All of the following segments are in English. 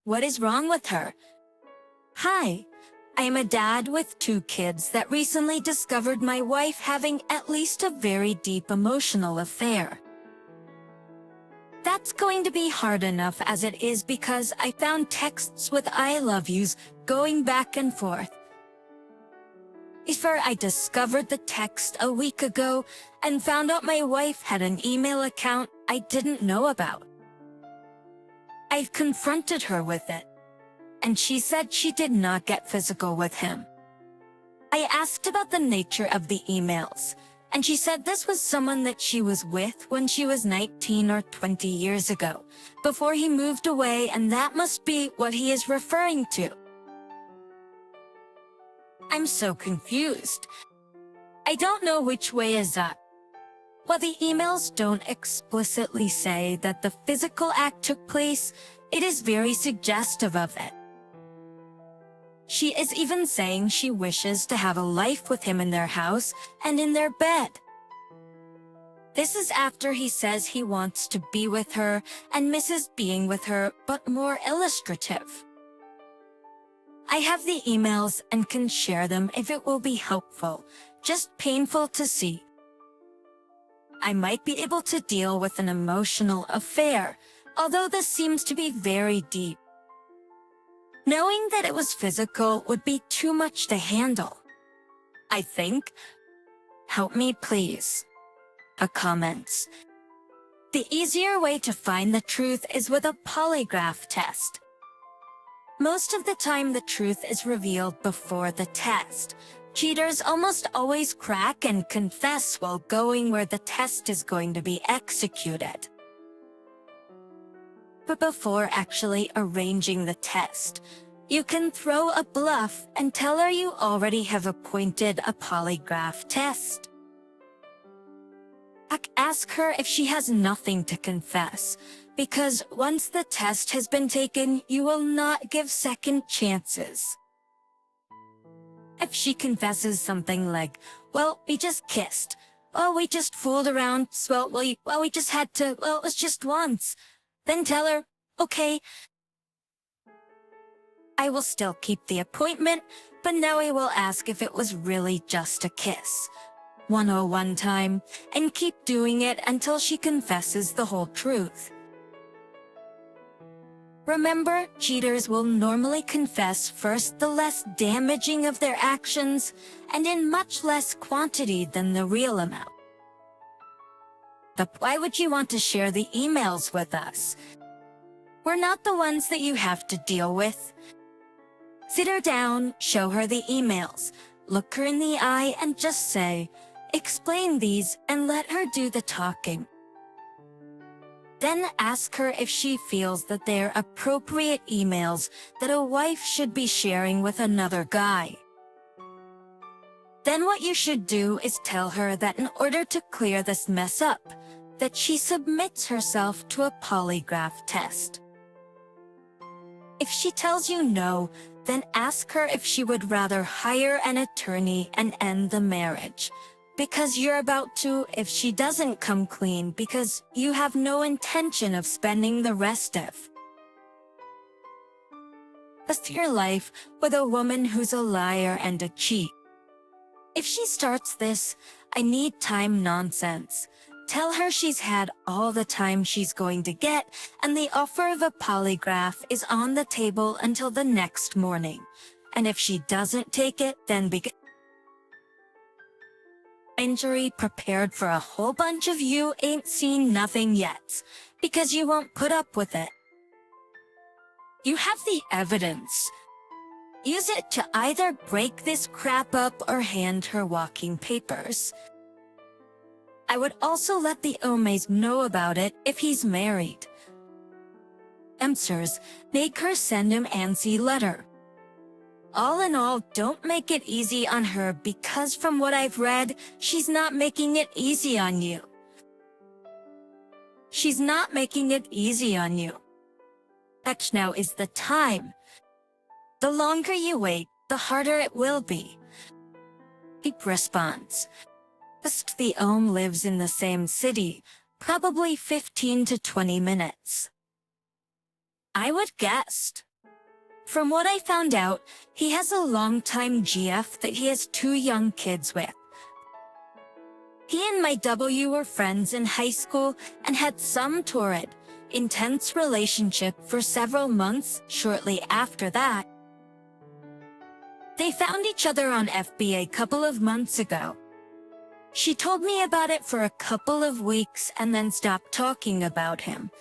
What is wrong with her? Hi, I am a dad with 2 kids that recently discovered my wife having at least a very deep emotional affair. That's going to be hard enough as it is because I found texts with I love yous going back and forth. Before I discovered the text a week ago and found out my wife had an email account I didn't know about. I've confronted her with it, and she said she did not get physical with him. I asked about the nature of the emails, and she said this was someone that she was with when she was 19 or 20 years ago, before he moved away, and that must be what he is referring to. I'm so confused. I don't know which way is up. While the emails don't explicitly say that the physical act took place, it is very suggestive of it. She is even saying she wishes to have a life with him in their house and in their bed. This is after he says he wants to be with her and misses being with her, but more illustrative. I have the emails and can share them if it will be helpful, just painful to see. I might be able to deal with an emotional affair, although this seems to be very deep. Knowing that it was physical would be too much to handle. I think. Help me, please. Comments. The easier way to find the truth is with a polygraph test. Most of the time the truth is revealed before the test. Cheaters almost always crack and confess while going where the test is going to be executed. But before actually arranging the test, you can throw a bluff and tell her you already have appointed a polygraph test. Ask her if she has nothing to confess, because once the test has been taken, you will not give second chances. If she confesses something like, well, we just kissed, oh, we just fooled around, we just had to, it was just once, then tell her, okay, I will still keep the appointment, but now I will ask if it was really just a kiss. 101 time, and keep doing it until she confesses the whole truth. Remember, cheaters will normally confess first the less damaging of their actions, and in much less quantity than the real amount. But why would you want to share the emails with us? We're not the ones that you have to deal with. Sit her down, show her the emails, look her in the eye and just say, explain these and let her do the talking. Then ask her if she feels that they're appropriate emails that a wife should be sharing with another guy. Then what you should do is tell her that in order to clear this mess up, that she submits herself to a polygraph test. If she tells you no, then ask her if she would rather hire an attorney and end the marriage. Because you're about to, if she doesn't come clean, because you have no intention of spending the rest of your life with a woman who's a liar and a cheat. If she starts this, I need time nonsense, tell her she's had all the time she's going to get, and the offer of a polygraph is on the table until the next morning. And if she doesn't take it, then injury prepared for a whole bunch of you ain't seen nothing yet, because you won't put up with it. You have the evidence. Use it to either break this crap up or hand her walking papers. I would also let the Omays know about it if he's married. Answers, make her send him ANSI letter. All in all, don't make it easy on her because from what I've read, she's not making it easy on you. She's not making it easy on you. But now is the time. The longer you wait, the harder it will be. Deep response. The Ohm lives in the same city, probably 15 to 20 minutes. I would guess. From what I found out, he has a longtime GF that he has 2 young kids with. He and my W were friends in high school and had some torrid, intense relationship for several months shortly after that. They found each other on FB a couple of months ago. She told me about it for a couple of weeks and then stopped talking about him.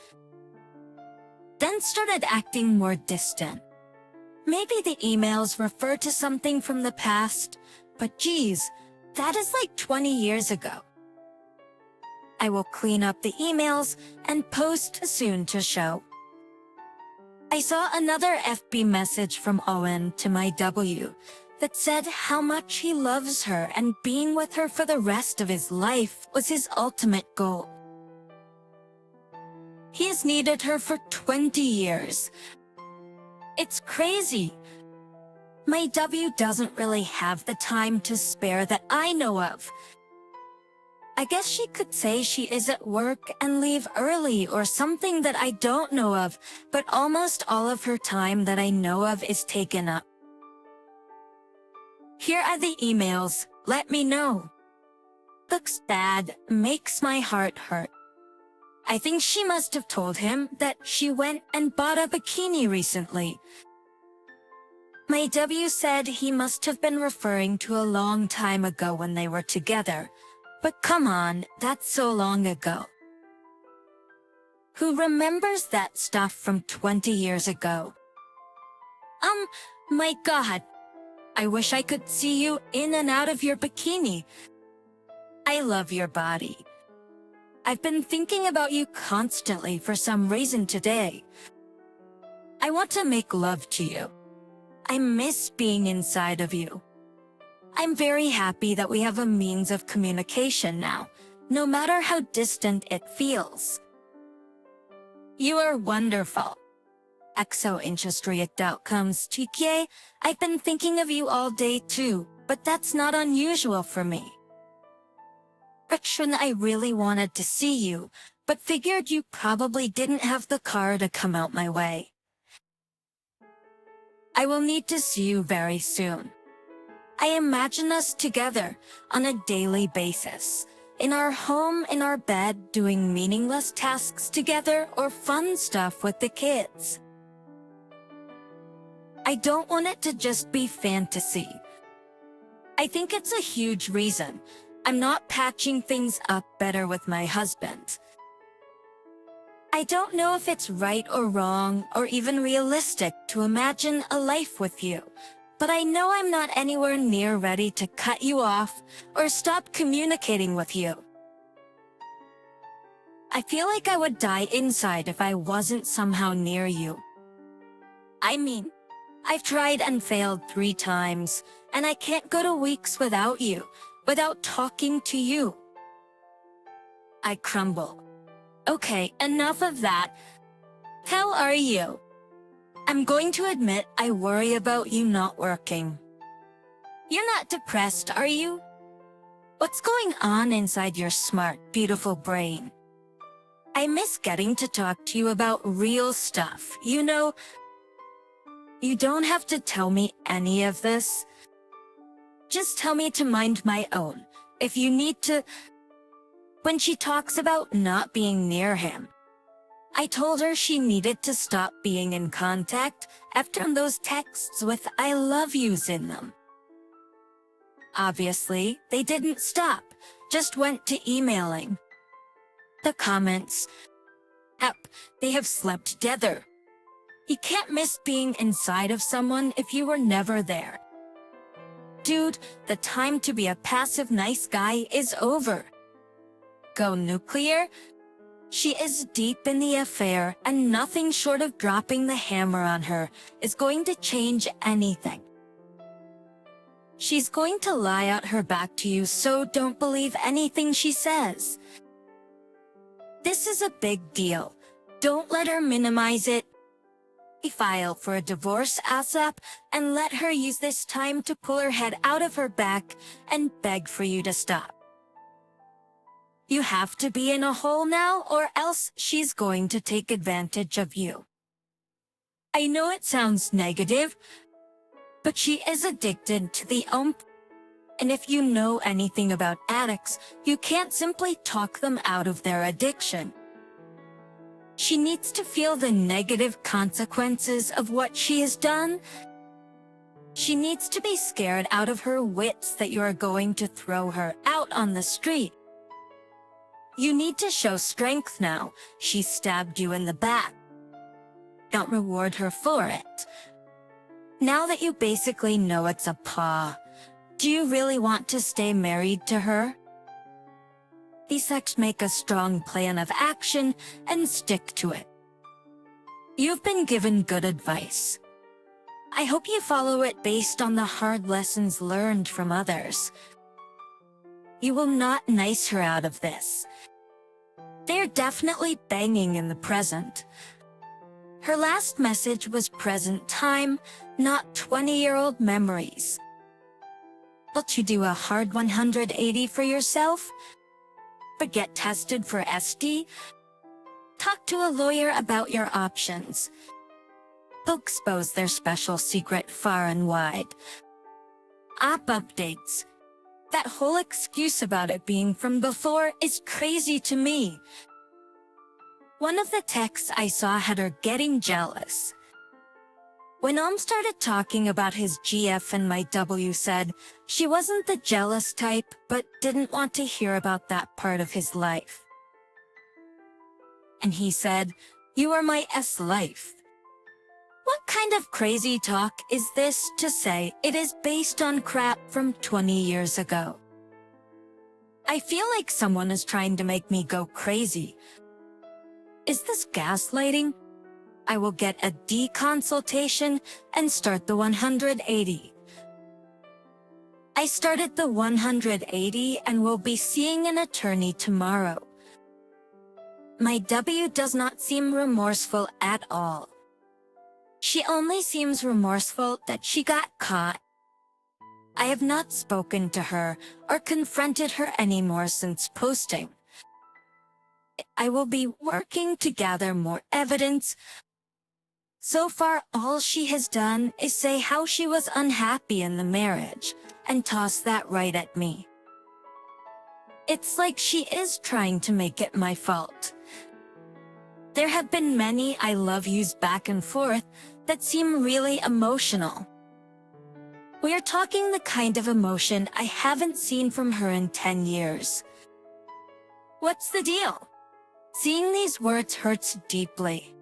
Then started acting more distant. Maybe the emails refer to something from the past, but geez, that is like 20 years ago. I will clean up the emails and post soon to show. I saw another FB message from Owen to my W that said how much he loves her and being with her for the rest of his life was his ultimate goal. He has needed her for 20 years. It's crazy. My W doesn't really have the time to spare that I know of. I guess she could say she is at work and leave early or something that I don't know of, but almost all of her time that I know of is taken up. Here are the emails. Let me know. Looks bad, makes my heart hurt. I think she must have told him that she went and bought a bikini recently. My W said he must have been referring to a long time ago when they were together. But come on, that's so long ago. Who remembers that stuff from 20 years ago? My God. I wish I could see you in and out of your bikini. I love your body. I've been thinking about you constantly for some reason today. I want to make love to you. I miss being inside of you. I'm very happy that we have a means of communication now, no matter how distant it feels. You are wonderful. XO Outcomes TK, I've been thinking of you all day too, but that's not unusual for me. Friction, I really wanted to see you, but figured you probably didn't have the car to come out my way. I will need to see you very soon. I imagine us together on a daily basis, in our home, in our bed, doing meaningless tasks together or fun stuff with the kids. I don't want it to just be fantasy. I think it's a huge reason I'm not patching things up better with my husband. I don't know if it's right or wrong or even realistic to imagine a life with you, but I know I'm not anywhere near ready to cut you off or stop communicating with you. I feel like I would die inside if I wasn't somehow near you. I mean, I've tried and failed 3 times, and I can't go to weeks without you, without talking to you. I crumble. Okay, enough of that. How are you? I'm going to admit I worry about you not working. You're not depressed, are you? What's going on inside your smart, beautiful brain? I miss getting to talk to you about real stuff, you know. You don't have to tell me any of this. Just tell me to mind my own, if you need to. When she talks about not being near him, I told her she needed to stop being in contact after those texts with I love yous in them. Obviously, they didn't stop, just went to emailing. The comments. Yep, they have slept together. You can't miss being inside of someone if you were never there. Dude, the time to be a passive nice guy is over. Go nuclear? She is deep in the affair, and nothing short of dropping the hammer on her is going to change anything. She's going to lie out her back to you, so don't believe anything she says. This is a big deal. Don't let her minimize it. File for a divorce ASAP and let her use this time to pull her head out of her back and beg for you to stop. You have to be in a hole now, or else she's going to take advantage of you. I know it sounds negative, but she is addicted to the and if you know anything about addicts, you can't simply talk them out of their addiction. She needs to feel the negative consequences of what she has done. She needs to be scared out of her wits that you are going to throw her out on the street. You need to show strength now. She stabbed you in the back. Don't reward her for it. Now that you basically know it's a paw, do you really want to stay married to her? B-Sex, make a strong plan of action and stick to it. You've been given good advice. I hope you follow it based on the hard lessons learned from others. You will not nice her out of this. They're definitely banging in the present. Her last message was present time, not 20-year-old memories. Will you do a hard 180 for yourself? But get tested for SD? Talk to a lawyer about your options. They'll expose their special secret far and wide. App updates. That whole excuse about it being from before is crazy to me. One of the texts I saw had her getting jealous. When started talking about his GF and my W said she wasn't the jealous type but didn't want to hear about that part of his life. And he said, "You are my S life." What kind of crazy talk is this to say it is based on crap from 20 years ago? I feel like someone is trying to make me go crazy. Is this gaslighting? I will get a D consultation and start the 180. I started the 180 and will be seeing an attorney tomorrow. My W does not seem remorseful at all. She only seems remorseful that she got caught. I have not spoken to her or confronted her anymore since posting. I will be working to gather more evidence. So far, all she has done is say how she was unhappy in the marriage and toss that right at me. It's like she is trying to make it my fault. There have been many I love yous back and forth that seem really emotional. We are talking the kind of emotion I haven't seen from her in 10 years. What's the deal? Seeing these words hurts deeply.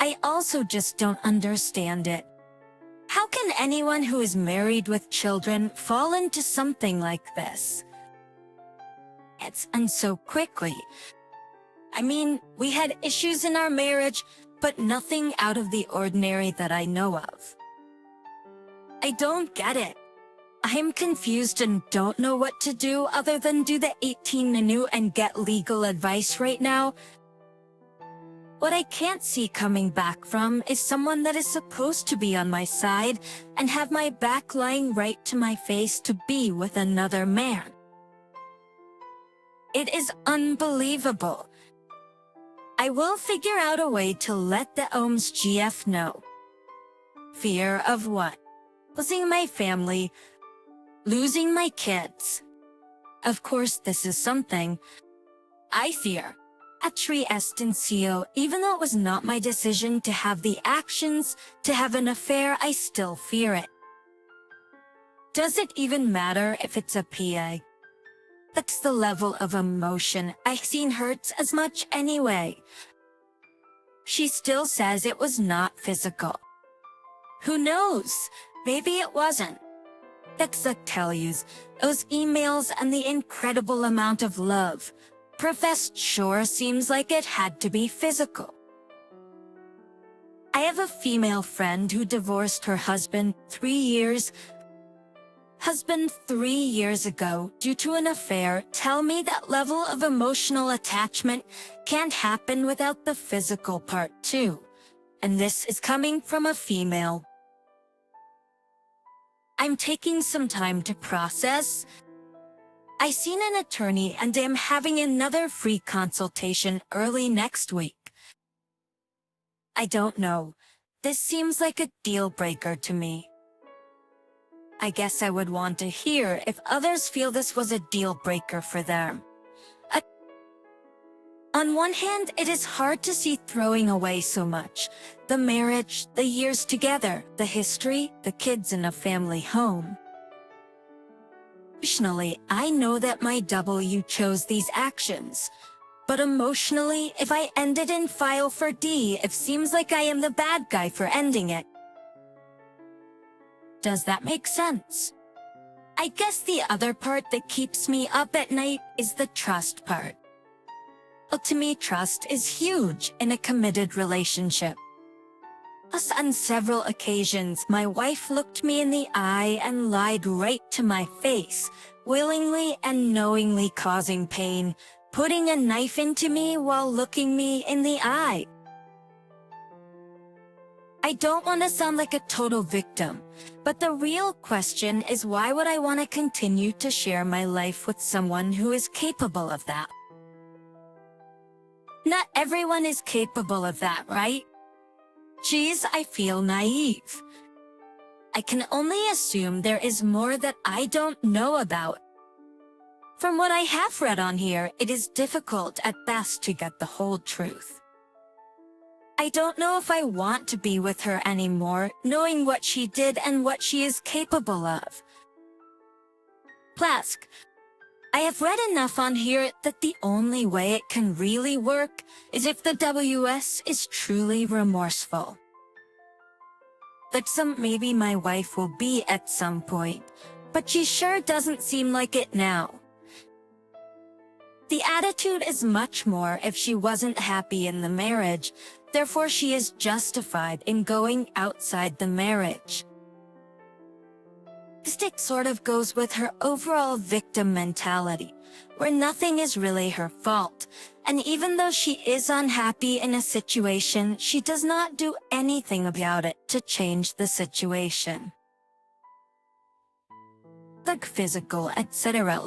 I also just don't understand it. How can anyone who is married with children fall into something like this? It's and so quickly. I mean, we had issues in our marriage, but nothing out of the ordinary that I know of. I don't get it. I'm confused and don't know what to do other than do the 18 Nanu and get legal advice right now. What I can't see coming back from is someone that is supposed to be on my side and have my back lying right to my face to be with another man. It is unbelievable. I will figure out a way to let the OMS GF know. Fear of what? Losing my family, losing my kids. Of course, this is something I fear. Atri estencio, even though it was not my decision to have the actions to have an affair, I still fear it. Does it even matter if it's a PA? That's the level of emotion I've seen hurts as much anyway. She still says it was not physical. Who knows? Maybe it wasn't. That's the tell yous, those emails and the incredible amount of love professed sure seems like it had to be physical. I have a female friend who divorced her husband 3 years ago due to an affair. Tell me that level of emotional attachment can't happen without the physical part too. And this is coming from a female. I'm taking some time to process. I seen an attorney and am having another free consultation early next week. I don't know. This seems like a deal breaker to me. I guess I would want to hear if others feel this was a deal breaker for them. On one hand, it is hard to see throwing away so much. The marriage, the years together, the history, the kids in a family home. Emotionally, I know that my W chose these actions. But emotionally, if I ended in file for D, it seems like I am the bad guy for ending it. Does that make sense? I guess the other part that keeps me up at night is the trust part. Well, to me, trust is huge in a committed relationship. Thus, on several occasions, my wife looked me in the eye and lied right to my face, willingly and knowingly causing pain, putting a knife into me while looking me in the eye. I don't want to sound like a total victim, but the real question is, why would I want to continue to share my life with someone who is capable of that? Not everyone is capable of that, right? Geez, I feel naive. I can only assume there is more that I don't know about. From what I have read on here, it is difficult at best to get the whole truth. I don't know if I want to be with her anymore, knowing what she did and what she is capable of. Plask. I have read enough on here that the only way it can really work is if the WS is truly remorseful. That maybe my wife will be at some point, but she sure doesn't seem like it now. The attitude is much more if she wasn't happy in the marriage, therefore she is justified in going outside the marriage. This sort of goes with her overall victim mentality, where nothing is really her fault, and even though she is unhappy in a situation, she does not do anything about it to change the situation. Like physical, etc.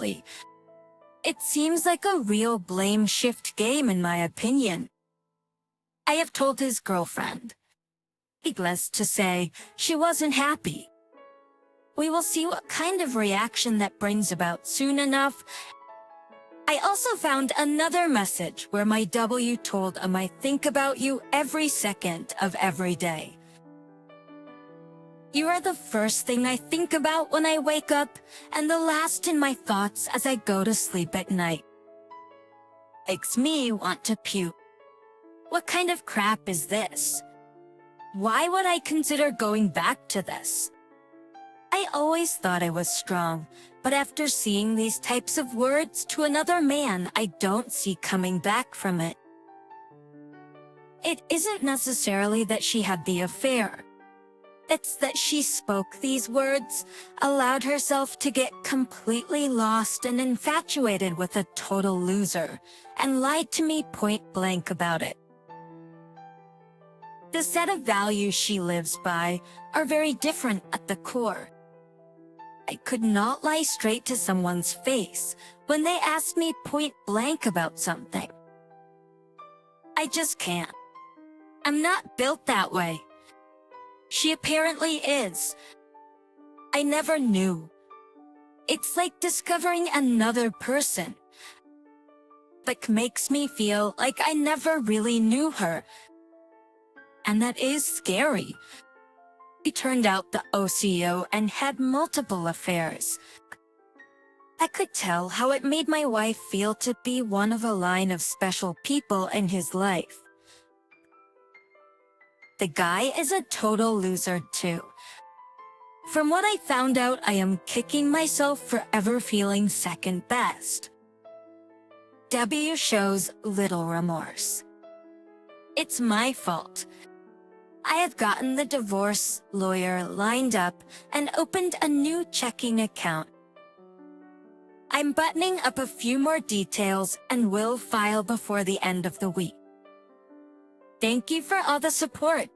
It seems like a real blame shift game in my opinion. I have told his girlfriend, needless to say, she wasn't happy. We will see what kind of reaction that brings about soon enough. I also found another message where my W told him I think about you every second of every day. You are the first thing I think about when I wake up and the last in my thoughts as I go to sleep at night. Makes me want to puke. What kind of crap is this? Why would I consider going back to this? I always thought I was strong, but after seeing these types of words to another man, I don't see coming back from it. It isn't necessarily that she had the affair. It's that she spoke these words, allowed herself to get completely lost and infatuated with a total loser, and lied to me point blank about it. The set of values she lives by are very different at the core. I could not lie straight to someone's face when they asked me point blank about something. I just can't. I'm not built that way. She apparently is. I never knew. It's like discovering another person. That makes me feel like I never really knew her. And that is scary. He turned out the OCO and had multiple affairs. I could tell how it made my wife feel to be one of a line of special people in his life. The guy is a total loser too. From what I found out, I am kicking myself for ever feeling second best. W shows little remorse. It's my fault. I have gotten the divorce lawyer lined up and opened a new checking account. I'm buttoning up a few more details and will file before the end of the week. Thank you for all the support.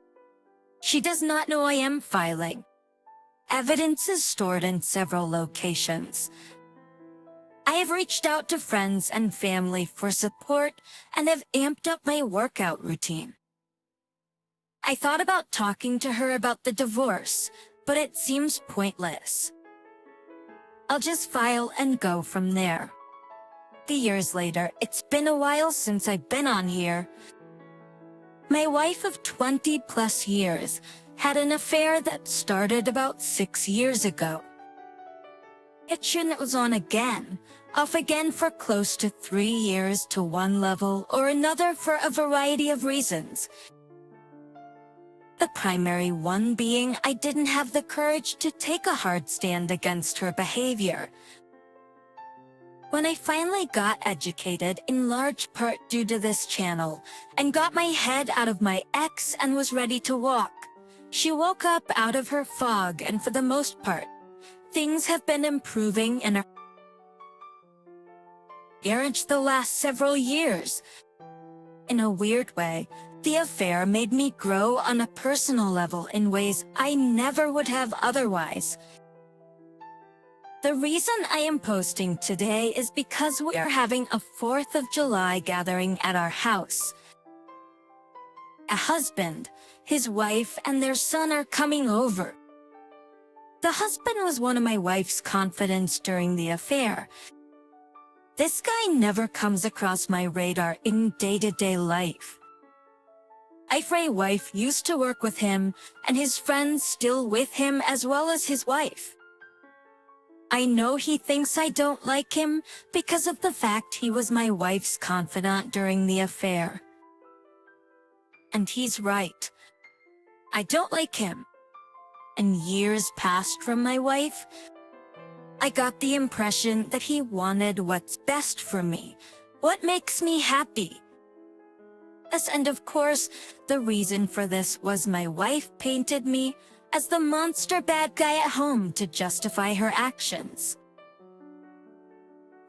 She does not know I am filing. Evidence is stored in several locations. I have reached out to friends and family for support and have amped up my workout routine. I thought about talking to her about the divorce, but it seems pointless. I'll just file and go from there. Years later, it's been a while since I've been on here. My wife of 20 plus years had an affair that started about 6 years ago. It was on again, off again for close to 3 years to one level or another for a variety of reasons. The primary one being I didn't have the courage to take a hard stand against her behavior. When I finally got educated, in large part due to this channel, and got my head out of my ex and was ready to walk, she woke up out of her fog, and for the most part, things have been improving in our marriage the last several years. In a weird way, the affair made me grow on a personal level in ways I never would have otherwise. The reason I am posting today is because we are having a 4th of July gathering at our house. A husband, his wife, and their son are coming over. The husband was one of my wife's confidants during the affair. This guy never comes across my radar in day-to-day life. My wife used to work with him, and his friends still with him as well as his wife. I know he thinks I don't like him because of the fact he was my wife's confidant during the affair. And he's right. I don't like him. And years passed from my wife. I got the impression that he wanted what's best for me, what makes me happy. And of course, the reason for this was my wife painted me as the monster bad guy at home to justify her actions.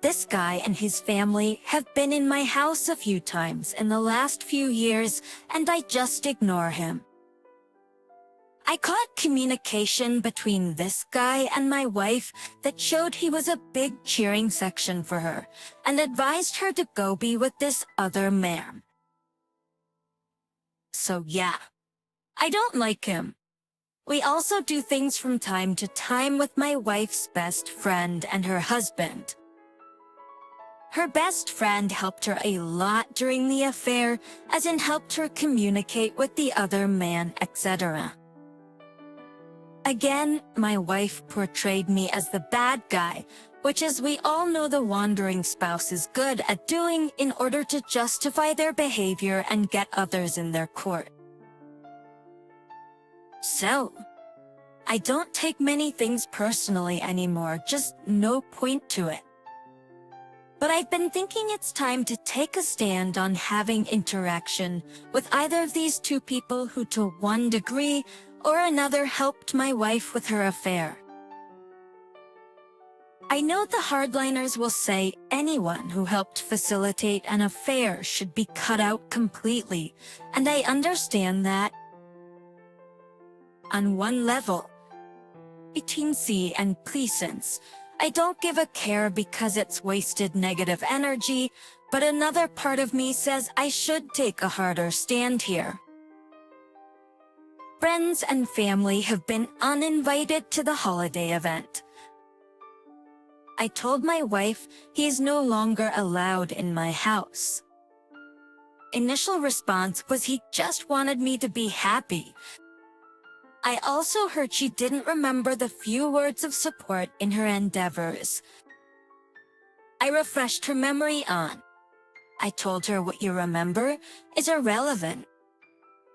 This guy and his family have been in my house a few times in the last few years, and I just ignore him. I caught communication between this guy and my wife that showed he was a big cheering section for her, and advised her to go be with this other man. So yeah, I don't like him. We also do things from time to time with my wife's best friend and her husband. Her best friend helped her a lot during the affair, as in helped her communicate with the other man, etc. Again, my wife portrayed me as the bad guy, which, as we all know, the wandering spouse is good at doing in order to justify their behavior and get others in their court. So, I don't take many things personally anymore, just no point to it. But I've been thinking it's time to take a stand on having interaction with either of these two people who, to one degree or another, helped my wife with her affair. I know the hardliners will say anyone who helped facilitate an affair should be cut out completely, and I understand that. On one level, between C and pleasance, I don't give a care because it's wasted negative energy, but another part of me says I should take a harder stand here. Friends and family have been uninvited to the holiday event. I told my wife he's no longer allowed in my house. Initial response was he just wanted me to be happy. I also heard she didn't remember the few words of support in her endeavors. I refreshed her memory on. I told her what you remember is irrelevant.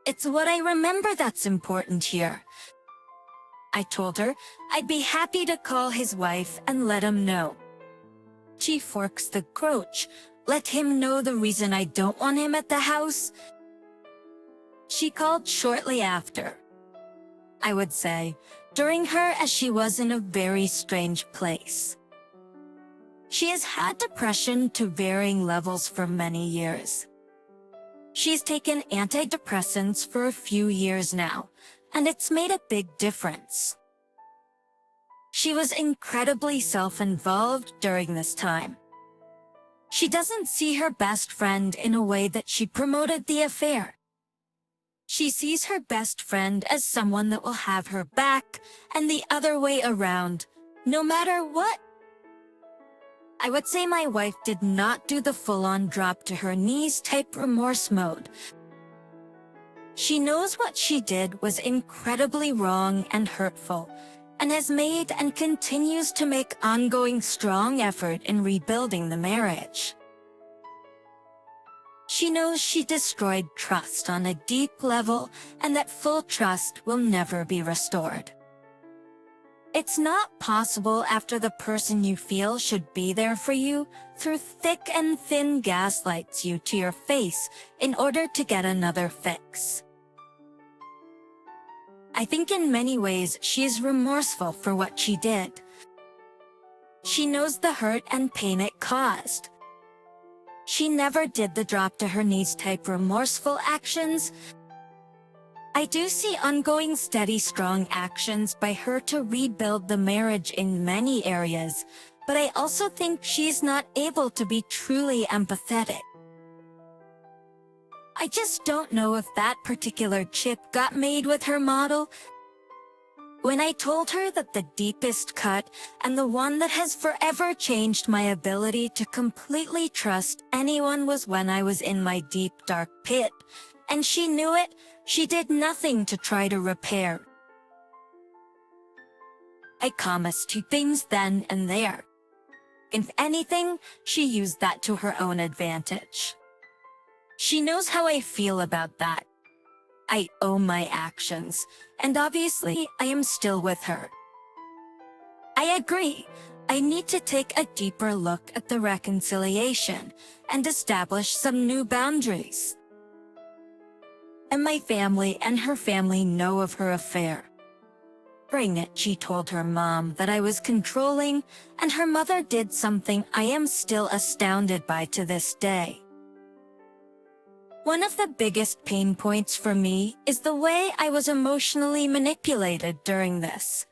It's what I remember that's important here. I told her I'd be happy to call his wife and let him know. She forks the crotch. Let him know the reason I don't want him at the house. She called shortly after. I would say, during her, as she was in a very strange place. She has had depression to varying levels for many years. She's taken antidepressants for a few years now, and it's made a big difference. She was incredibly self-involved during this time. She doesn't see her best friend in a way that she promoted the affair. She sees her best friend as someone that will have her back, and the other way around, no matter what. I would say my wife did not do the full-on drop to her knees type remorse mode. She knows what she did was incredibly wrong and hurtful, and has made and continues to make ongoing strong effort in rebuilding the marriage. She knows she destroyed trust on a deep level and that full trust will never be restored. It's not possible after the person you feel should be there for you through thick and thin gaslights you to your face in order to get another fix. I think in many ways she is remorseful for what she did. She knows the hurt and pain it caused. She never did the drop to her knees type remorseful actions. I do see ongoing steady strong actions by her to rebuild the marriage in many areas, but I also think she's not able to be truly empathetic. I just don't know if that particular chip got made with her model. When I told her that the deepest cut and the one that has forever changed my ability to completely trust anyone was when I was in my deep dark pit, and she knew it, she did nothing to try to repair. I promised 2 things then and there. If anything, she used that to her own advantage. She knows how I feel about that. I owe my actions, and obviously I am still with her. I agree. I need to take a deeper look at the reconciliation and establish some new boundaries. And my family and her family know of her affair. During it, she told her mom that I was controlling, and her mother did something I am still astounded by to this day. One of the biggest pain points for me is the way I was emotionally manipulated during this.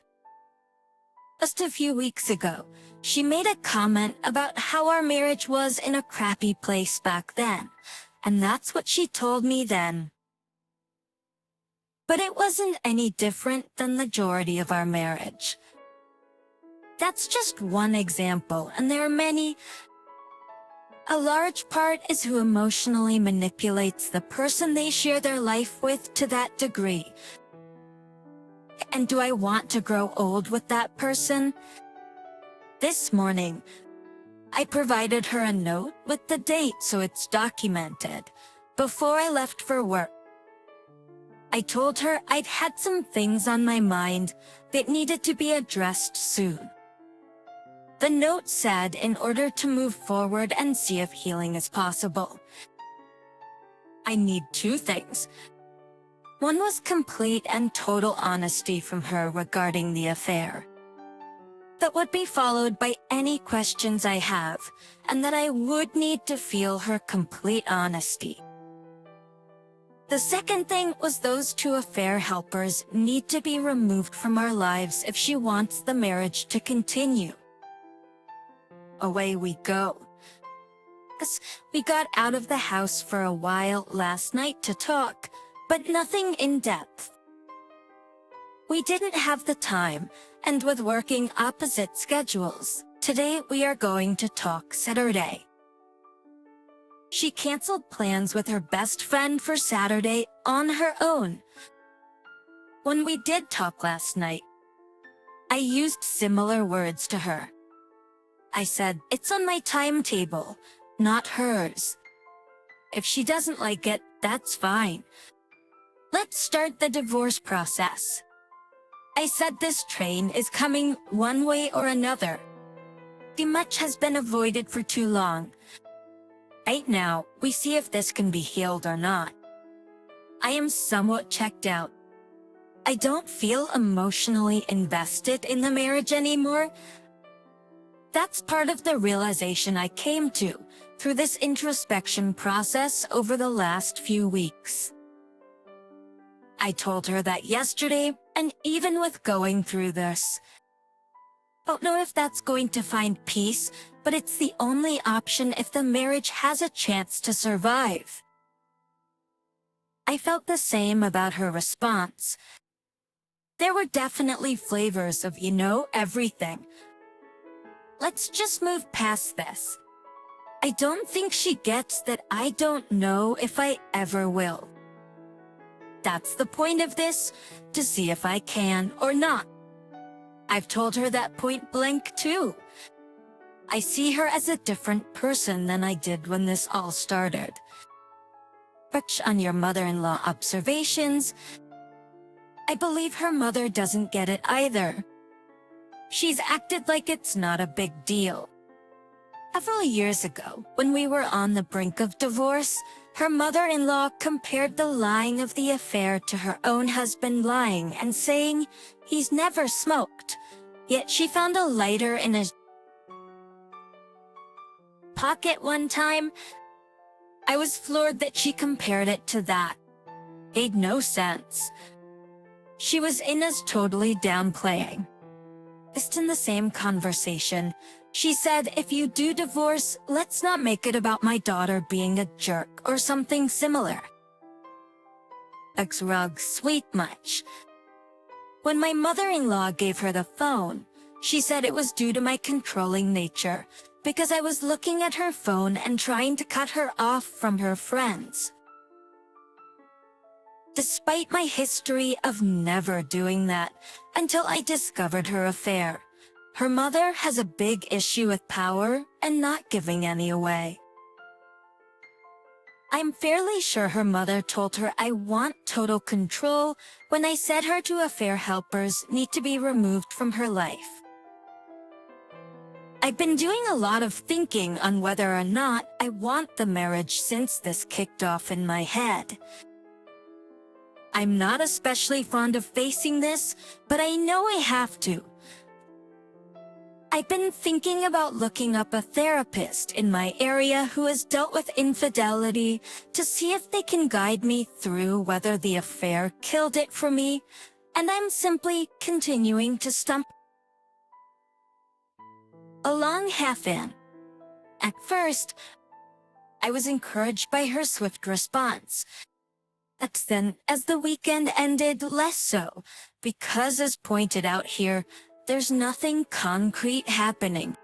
Just a few weeks ago, she made a comment about how our marriage was in a crappy place back then, and that's what she told me then. But it wasn't any different than the majority of our marriage. That's just one example, and there are many. A large part is who emotionally manipulates the person they share their life with to that degree. And do I want to grow old with that person? This morning, I provided her a note with the date so it's documented. Before I left for work, I told her I'd had some things on my mind that needed to be addressed soon. The note said in order to move forward and see if healing is possible, I need 2 things. One was complete and total honesty from her regarding the affair. That would be followed by any questions I have, and that I would need to feel her complete honesty. The second thing was those 2 affair helpers need to be removed from our lives if she wants the marriage to continue. Away we go. We got out of the house for a while last night to talk, but nothing in depth. We didn't have the time, and with working opposite schedules, today we are going to talk Saturday. She canceled plans with her best friend for Saturday on her own. When we did talk last night, I used similar words to her. I said, it's on my timetable, not hers. If she doesn't like it, that's fine. Let's start the divorce process. I said this train is coming one way or another. Too much has been avoided for too long. Right now, we see if this can be healed or not. I am somewhat checked out. I don't feel emotionally invested in the marriage anymore. That's part of the realization I came to through this introspection process over the last few weeks. I told her that yesterday, and even with going through this, I don't know if that's going to find peace, but it's the only option if the marriage has a chance to survive. I felt the same about her response. There were definitely flavors of everything. Let's just move past this. I don't think she gets that I don't know if I ever will. That's the point of this, to see if I can or not. I've told her that point blank too. I see her as a different person than I did when this all started. But on your mother-in-law observations, I believe her mother doesn't get it either. She's acted like it's not a big deal. Several years ago, when we were on the brink of divorce, her mother-in-law compared the lying of the affair to her own husband lying and saying he's never smoked, yet she found a lighter in his pocket one time. I was floored that she compared it to that. Made no sense. She was in as totally downplaying. Just in the same conversation, she said, if you do divorce, let's not make it about my daughter being a jerk or something similar. Rug sweet much. When my mother-in-law gave her the phone, she said it was due to my controlling nature, because I was looking at her phone and trying to cut her off from her friends. Despite my history of never doing that, until I discovered her affair, her mother has a big issue with power and not giving any away. I'm fairly sure her mother told her I want total control when I said her two affair helpers need to be removed from her life. I've been doing a lot of thinking on whether or not I want the marriage since this kicked off in my head. I'm not especially fond of facing this, but I know I have to. I've been thinking about looking up a therapist in my area who has dealt with infidelity to see if they can guide me through whether the affair killed it for me, and I'm simply continuing to stump along half in. At first, I was encouraged by her swift response. But then, as the weekend ended, less so, because as pointed out here, there's nothing concrete happening.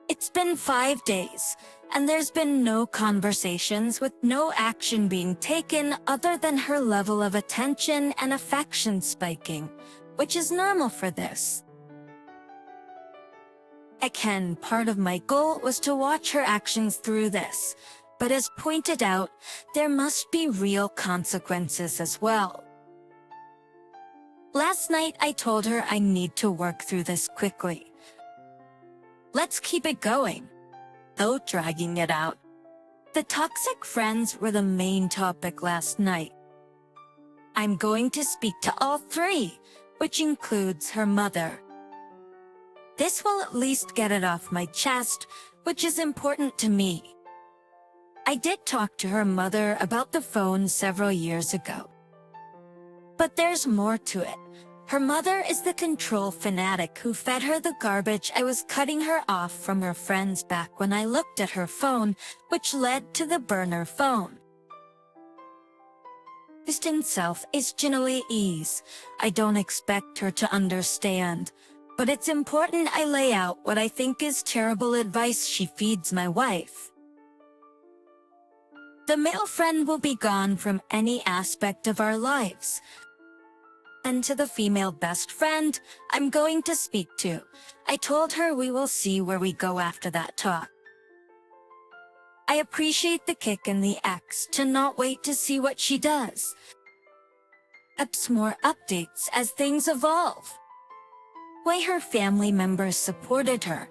It's been 5 days, and there's been no conversations with no action being taken other than her level of attention and affection spiking, which is normal for this. Again, part of my goal was to watch her actions through this, but as pointed out, there must be real consequences as well. Last night I told her I need to work through this quickly. Let's keep it going, though dragging it out. The toxic friends were the main topic last night. I'm going to speak to all three, which includes her mother. This will at least get it off my chest, which is important to me. I did talk to her mother about the phone several years ago. But there's more to it. Her mother is the control fanatic who fed her the garbage I was cutting her off from her friends back when I looked at her phone, which led to the burner phone. Distant self is generally ease. I don't expect her to understand, but it's important I lay out what I think is terrible advice she feeds my wife. The male friend will be gone from any aspect of our lives. And to the female best friend I'm going to speak to, I told her we will see where we go after that talk. I appreciate the kick in the ex to not wait to see what she does. Ups more updates as things evolve. Way her family members supported her.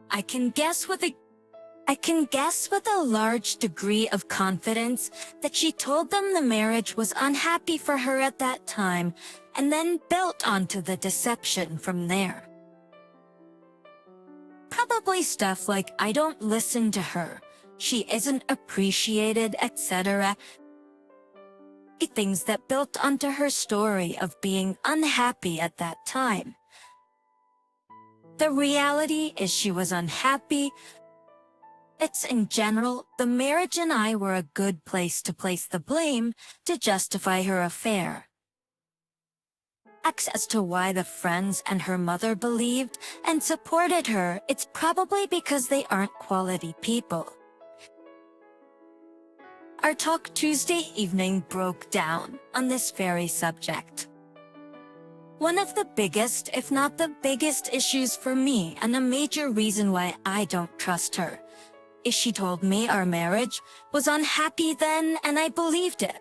I can guess with a large degree of confidence that she told them the marriage was unhappy for her at that time, and then built onto the deception from there. Probably stuff like I don't listen to her, she isn't appreciated, etc. Things that built onto her story of being unhappy at that time. The reality is she was unhappy, It's in general, the marriage and I were a good place to place the blame to justify her affair. As to why the friends and her mother believed and supported her, it's probably because they aren't quality people. Our talk Tuesday evening broke down on this very subject. One of the biggest, if not the biggest issues for me, and a major reason why I don't trust her, is she told me our marriage was unhappy then, and I believed it.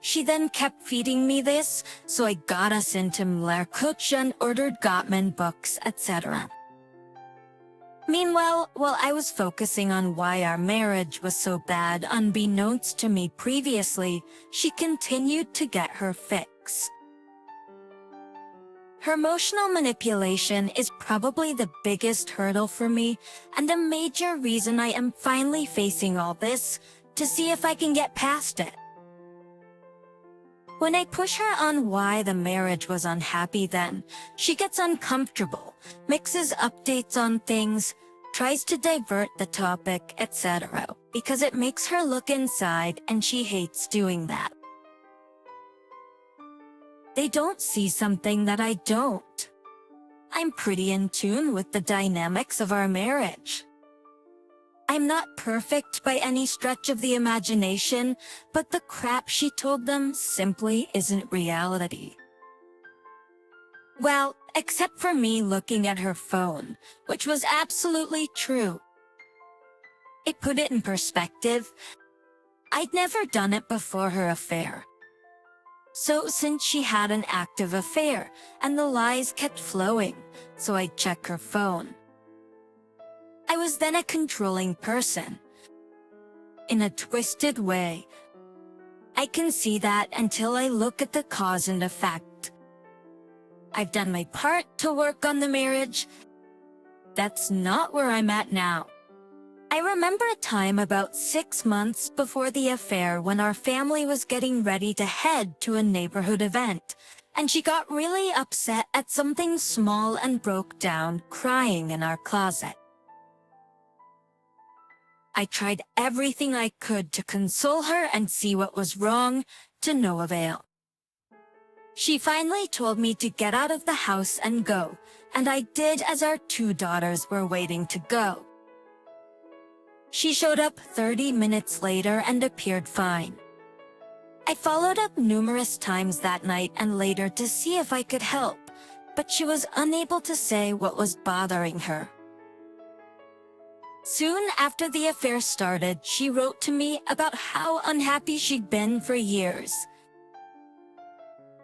She then kept feeding me this, so I got us into narrate and ordered Gottman books, etc. Meanwhile, while I was focusing on why our marriage was so bad unbeknownst to me previously, she continued to get her fix. Her emotional manipulation is probably the biggest hurdle for me and a major reason I am finally facing all this to see if I can get past it. When I push her on why the marriage was unhappy then, she gets uncomfortable, mixes updates on things, tries to divert the topic, etc. because it makes her look inside and she hates doing that. They don't see something that I don't. I'm pretty in tune with the dynamics of our marriage. I'm not perfect by any stretch of the imagination, but the crap she told them simply isn't reality. Well, except for me looking at her phone, which was absolutely true. It put it in perspective. I'd never done it before her affair. So since she had an active affair, and the lies kept flowing, so I'd check her phone. I was then a controlling person. In a twisted way. I can see that until I look at the cause and effect. I've done my part to work on the marriage. That's not where I'm at now. I remember a time about 6 months before the affair when our family was getting ready to head to a neighborhood event, and she got really upset at something small and broke down, crying in our closet. I tried everything I could to console her and see what was wrong, to no avail. She finally told me to get out of the house and go, and I did as our 2 daughters were waiting to go. She showed up 30 minutes later and appeared fine. I followed up numerous times that night and later to see if I could help, but she was unable to say what was bothering her. Soon after the affair started, she wrote to me about how unhappy she'd been for years.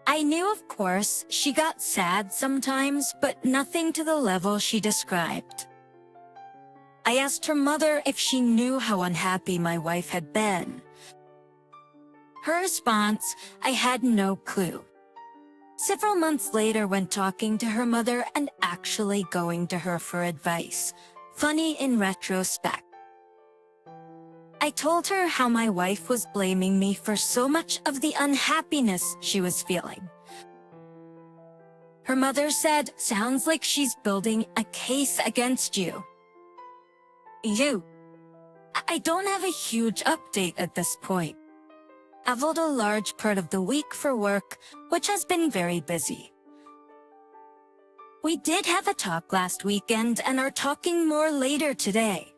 I knew, of course, she got sad sometimes, but nothing to the level she described. I asked her mother if she knew how unhappy my wife had been. Her response, I had no clue. Several months later, when talking to her mother and actually going to her for advice, funny in retrospect, I told her how my wife was blaming me for so much of the unhappiness she was feeling. Her mother said, "Sounds like she's building a case against you." I don't have a huge update at this point. I've had a large part of the week for work, which has been very busy. We did have a talk last weekend and are talking more later today.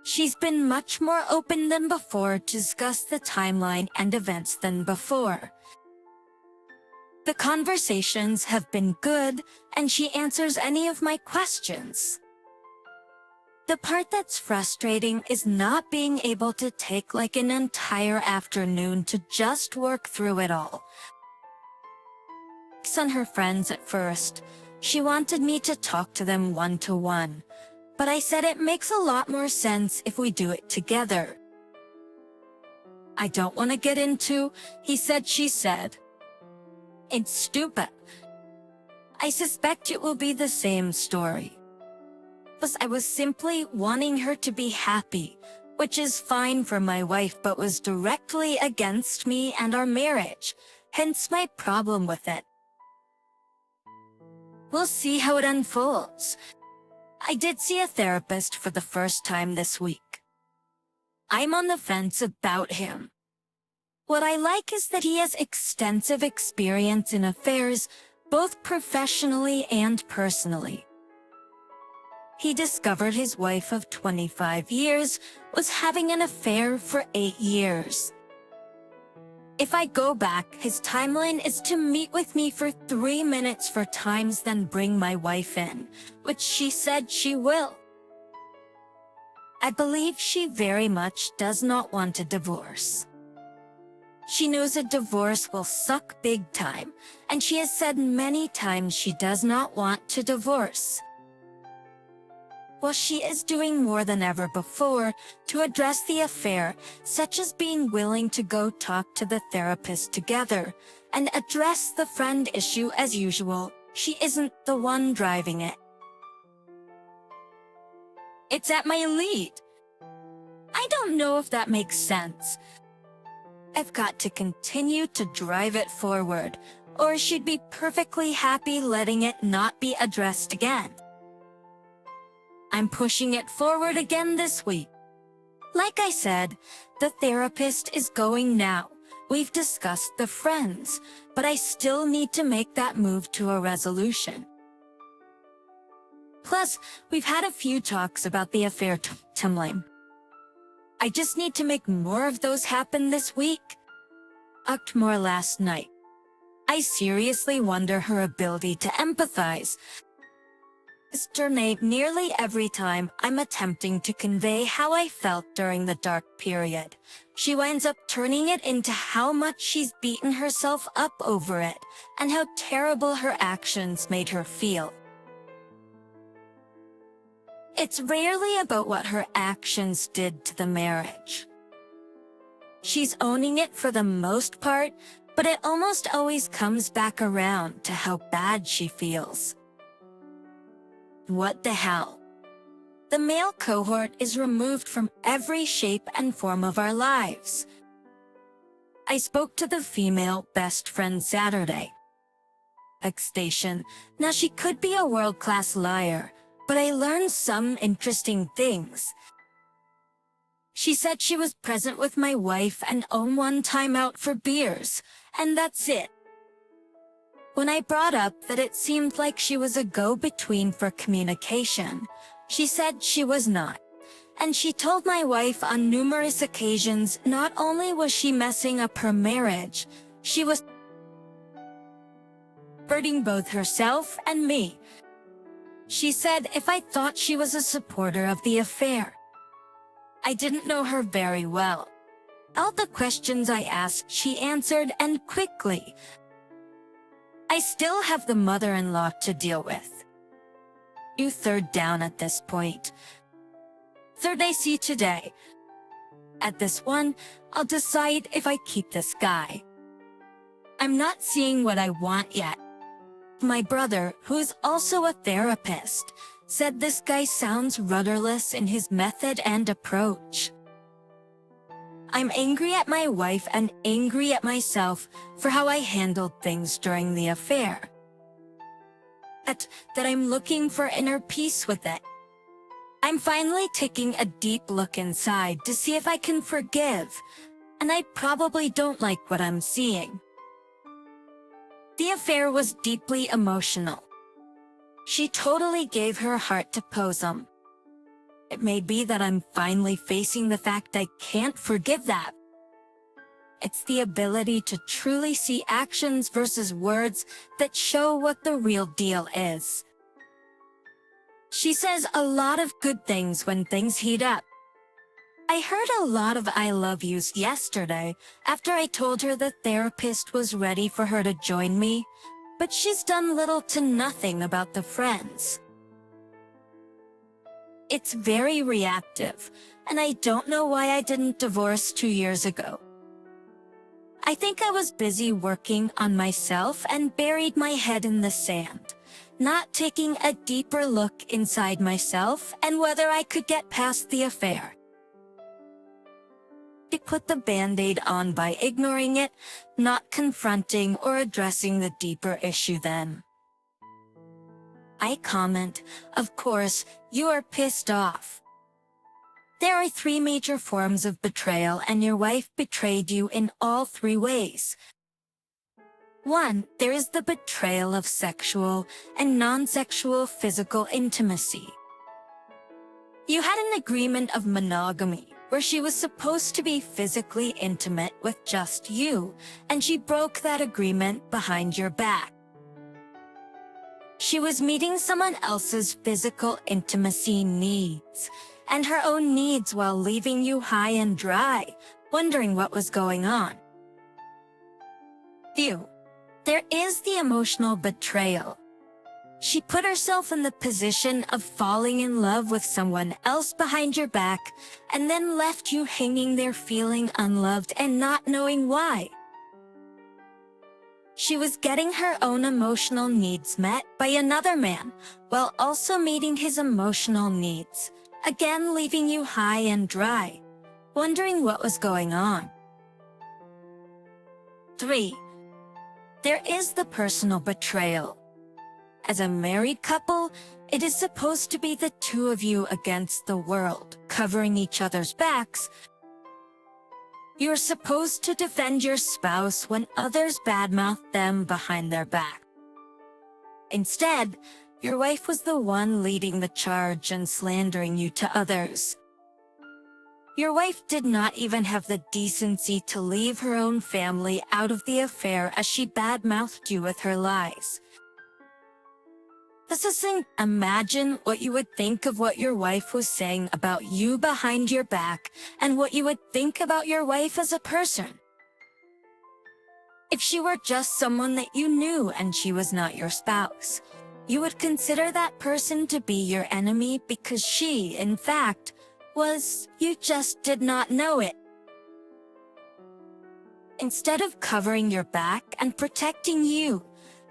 She's been much more open than before to discuss the timeline and events than before. The conversations have been good, and she answers any of my questions. The part that's frustrating is not being able to take like an entire afternoon to just work through it all. On her friends at first, she wanted me to talk to them one-to-one, but I said it makes a lot more sense if we do it together. I don't want to get into, he said, she said. It's stupid. I suspect it will be the same story. Plus, I was simply wanting her to be happy, which is fine for my wife but was directly against me and our marriage, hence my problem with it. We'll see how it unfolds. I did see a therapist for the first time this week. I'm on the fence about him. What I like is that he has extensive experience in affairs, both professionally and personally. He discovered his wife of 25 years was having an affair for 8 years. If I go back, his timeline is to meet with me for 3 minutes for times, then bring my wife in, which she said she will. I believe she very much does not want a divorce. She knows a divorce will suck big time, and she has said many times she does not want to divorce. Well, she is doing more than ever before to address the affair, such as being willing to go talk to the therapist together and address the friend issue as usual. She isn't the one driving it. It's at my lead. I don't know if that makes sense. I've got to continue to drive it forward, or she'd be perfectly happy letting it not be addressed again. I'm pushing it forward again this week. Like I said, the therapist is going now. We've discussed the friends, but I still need to make that move to a resolution. Plus, we've had a few talks about the affair timeline. I just need to make more of those happen this week. Talked more last night. I seriously wonder her ability to empathize. Nearly every time I'm attempting to convey how I felt during the dark period, she winds up turning it into how much she's beaten herself up over it and how terrible her actions made her feel. It's rarely about what her actions did to the marriage. She's owning it for the most part, but it almost always comes back around to how bad she feels. What the hell? The male cohort is removed from every shape and form of our lives. I spoke to the female best friend Saturday. Station. Now she could be a world-class liar, but I learned some interesting things. She said she was present with my wife and on one time out for beers, and that's it. When I brought up that it seemed like she was a go-between for communication, she said she was not. And she told my wife on numerous occasions not only was she messing up her marriage, she was hurting both herself and me. She said if I thought she was a supporter of the affair. I didn't know her very well. All the questions I asked she answered, and quickly. I still have the mother-in-law to deal with. You third down at this point. Third I see today. At this one, I'll decide if I keep this guy. I'm not seeing what I want yet. My brother, who's also a therapist, said this guy sounds rudderless in his method and approach. I'm angry at my wife and angry at myself for how I handled things during the affair. That I'm looking for inner peace with it. I'm finally taking a deep look inside to see if I can forgive, and I probably don't like what I'm seeing. The affair was deeply emotional. She totally gave her heart to Posum. It may be that I'm finally facing the fact I can't forgive that. It's the ability to truly see actions versus words that show what the real deal is. She says a lot of good things when things heat up. I heard a lot of I love yous yesterday after I told her the therapist was ready for her to join me, but she's done little to nothing about the friends. It's very reactive, and I don't know why I didn't divorce 2 years ago. I think I was busy working on myself and buried my head in the sand, not taking a deeper look inside myself and whether I could get past the affair. I put the band-aid on by ignoring it, not confronting or addressing the deeper issue then. I comment, of course, you are pissed off. There are 3 major forms of betrayal, and your wife betrayed you in all 3 ways. 1. There is the betrayal of sexual and non-sexual physical intimacy. You had an agreement of monogamy, where she was supposed to be physically intimate with just you, and she broke that agreement behind your back. She was meeting someone else's physical intimacy needs, and her own needs while leaving you high and dry, wondering what was going on. 2. There is the emotional betrayal. She put herself in the position of falling in love with someone else behind your back, and then left you hanging there feeling unloved and not knowing why. She was getting her own emotional needs met by another man, while also meeting his emotional needs, again leaving you high and dry, wondering what was going on. 3. There is the personal betrayal. As a married couple, it is supposed to be the 2 of you against the world, covering each other's backs. You're supposed to defend your spouse when others badmouth them behind their back. Instead, your wife was the one leading the charge and slandering you to others. Your wife did not even have the decency to leave her own family out of the affair as she badmouthed you with her lies. Imagine what you would think of what your wife was saying about you behind your back, and what you would think about your wife as a person. If she were just someone that you knew and she was not your spouse, you would consider that person to be your enemy because she, in fact, was, you just did not know it. Instead of covering your back and protecting you,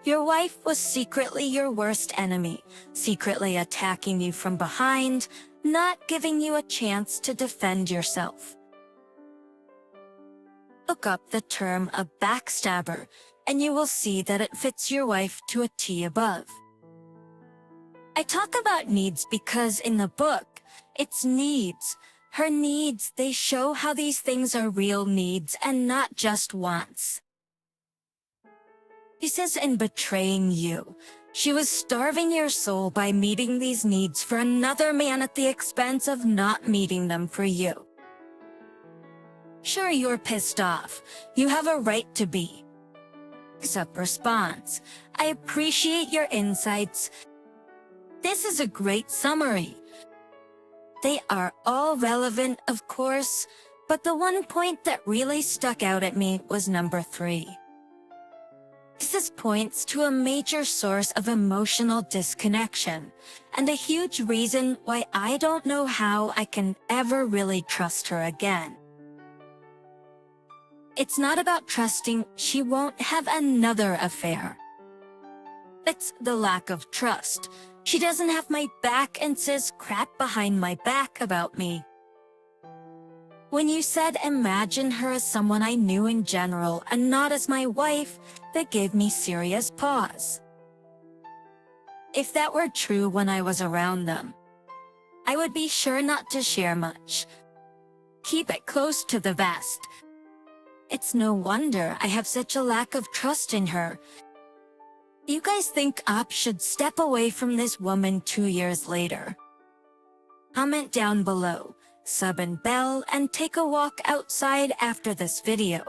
your wife was secretly your worst enemy, secretly attacking you from behind, not giving you a chance to defend yourself. Look up the term a backstabber, and you will see that it fits your wife to a T above. I talk about needs because in the book, it's needs. Her needs, they show how these things are real needs and not just wants. She says in betraying you, she was starving your soul by meeting these needs for another man at the expense of not meeting them for you. Sure, you're pissed off. You have a right to be. Except response. I appreciate your insights. This is a great summary. They are all relevant, of course, but the one point that really stuck out at me was number 3. This points to a major source of emotional disconnection, and a huge reason why I don't know how I can ever really trust her again. It's not about trusting she won't have another affair. It's the lack of trust. She doesn't have my back and says crap behind my back about me. When you said imagine her as someone I knew in general and not as my wife, that gave me serious pause. If that were true when I was around them, I would be sure not to share much. Keep it close to the vest. It's no wonder I have such a lack of trust in her. You guys think Up should step away from this woman 2 years later? Comment down below, sub and bell, and take a walk outside after this video.